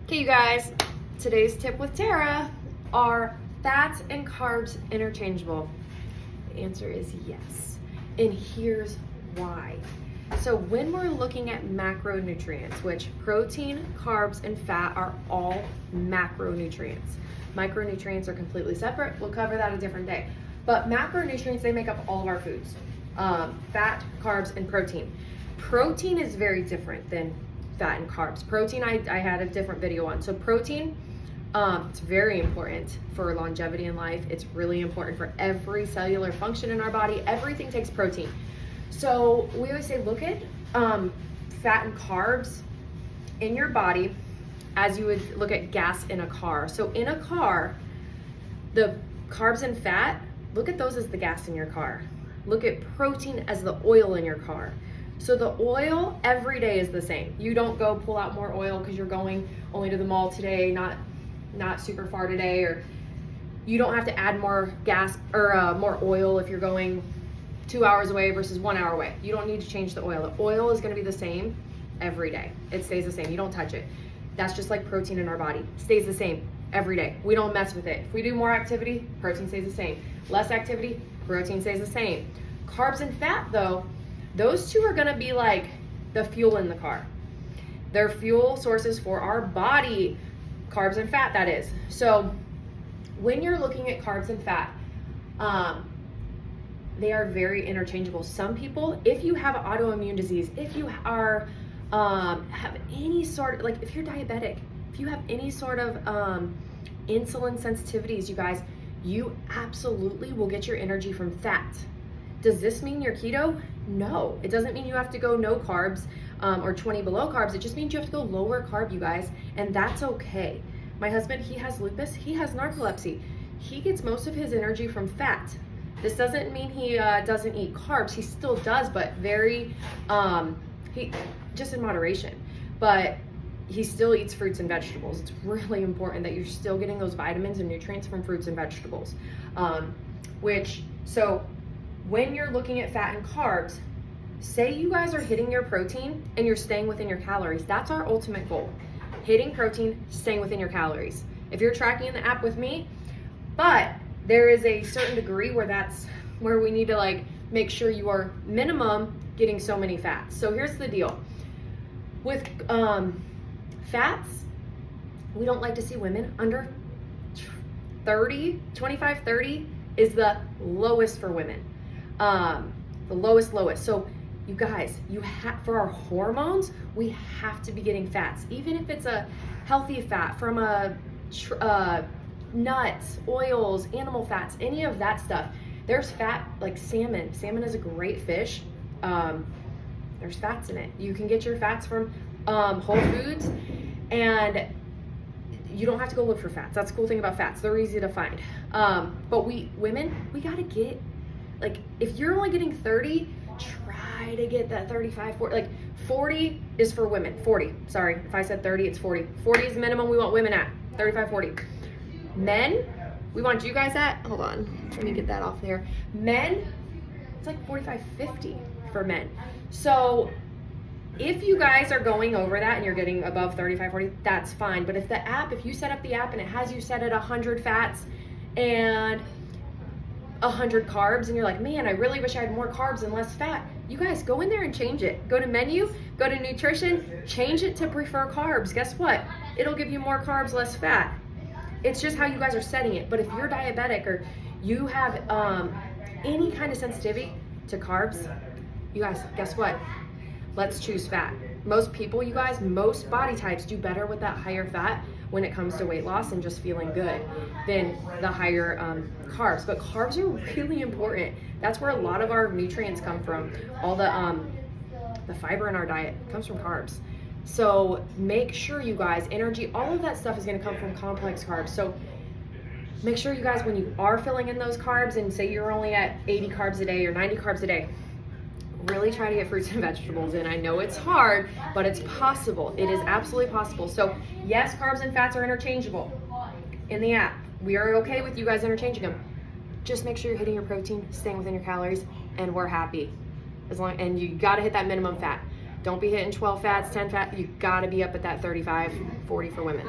Okay, you guys, today's tip with Tara are fats and carbs interchangeable? The answer is yes, and here's why. So when we're looking at macronutrients, which protein, carbs, and fat are all macronutrients. Micronutrients are completely separate. We'll cover that a different day. But macronutrients, they make up all of our foods. Fat, carbs, and protein. Protein is very different than fat and carbs. Protein, I had a different video on. So protein, it's very important for longevity in life. It's really important for every cellular function in our body. Everything takes protein. So we always say, look at fat and carbs in your body as you would look at gas in a car. So in a car, the carbs and fat, look at those as the gas in your car. Look at protein as the oil in your car. So the oil every day is the same. You don't go pull out more oil because you're going only to the mall today, not super far today, or you don't have to add more gas or more oil if you're going 2 hours away versus 1 hour away. You don't need to change the oil. The oil is going to be the same every day. It stays the same. You don't touch it. That's just like protein in our body. It stays the same every day. We don't mess with it. If we do more activity, protein stays the same. Less activity, protein stays the same. Carbs and fat, though, those two are going to be like the fuel in the car. They're fuel sources for our body. Carbs and fat, that is. So when you're looking at carbs and fat, they are very interchangeable. Some people, if you have autoimmune disease, if you are have any sort of, like if you're diabetic, if you have any sort of insulin sensitivities, you guys, you absolutely will get your energy from fat. Does this mean you're keto? No, it doesn't mean you have to go no carbs or 20 below carbs. It just means you have to go lower carb, you guys, and that's okay. My husband, he has lupus, he has narcolepsy. He gets most of his energy from fat. This doesn't mean he doesn't eat carbs. He still does, but very, he just in moderation. But he still eats fruits and vegetables. It's really important that you're still getting those vitamins and nutrients from fruits and vegetables. So when you're looking at fat and carbs, say you guys are hitting your protein and you're staying within your calories. That's our ultimate goal. Hitting protein, staying within your calories. If you're tracking in the app with me, but there is a certain degree where that's where we need to like make sure you are minimum getting so many fats. So here's the deal. With fats, we don't like to see women under 30, 25, 30 is the lowest for women. The lowest. So you guys, for our hormones, we have to be getting fats, even if it's a healthy fat from nuts, oils, animal fats, any of that stuff. There's fat like salmon. Salmon is a great fish. There's fats in it. You can get your fats from Whole Foods, and you don't have to go look for fats. That's the cool thing about fats. They're easy to find. But women, we gotta get, like, if you're only getting 30, try to get that 35, 40. Like 40 is for women. 40, sorry. If I said 30, it's 40. 40 is the minimum we want women at. 35, 40. Men, we want you guys at, hold on, let me get that off there. Men, it's like 45, 50 for men. So if you guys are going over that and you're getting above 35, 40, that's fine. But if you set up the app and it has you set at 100 fats and 100 carbs, and you're like, man, I really wish I had more carbs and less fat, you guys go in there and change it. Go to menu, go to nutrition, change it to prefer carbs. Guess what? It'll give you more carbs, less fat. It's just how you guys are setting it. But if you're diabetic or you have any kind of sensitivity to carbs, you guys, guess what? Let's choose fat. Most people, you guys, most body types do better with that higher fat when it comes to weight loss and just feeling good than the higher carbs. But carbs are really important. That's where a lot of our nutrients come from. All the fiber in our diet comes from carbs. So make sure you guys, energy, all of that stuff is gonna come from complex carbs. So make sure you guys, when you are filling in those carbs and say you're only at 80 carbs a day or 90 carbs a day, really try to get fruits and vegetables in. I know it's hard, but it's possible. It is absolutely possible. So yes, carbs and fats are interchangeable in the app. We are okay with you guys interchanging them. Just make sure you're hitting your protein, staying within your calories, and we're happy. And you gotta hit that minimum fat. Don't be hitting 12 fats, 10 fats. You got to be up at that 35, 40 for women.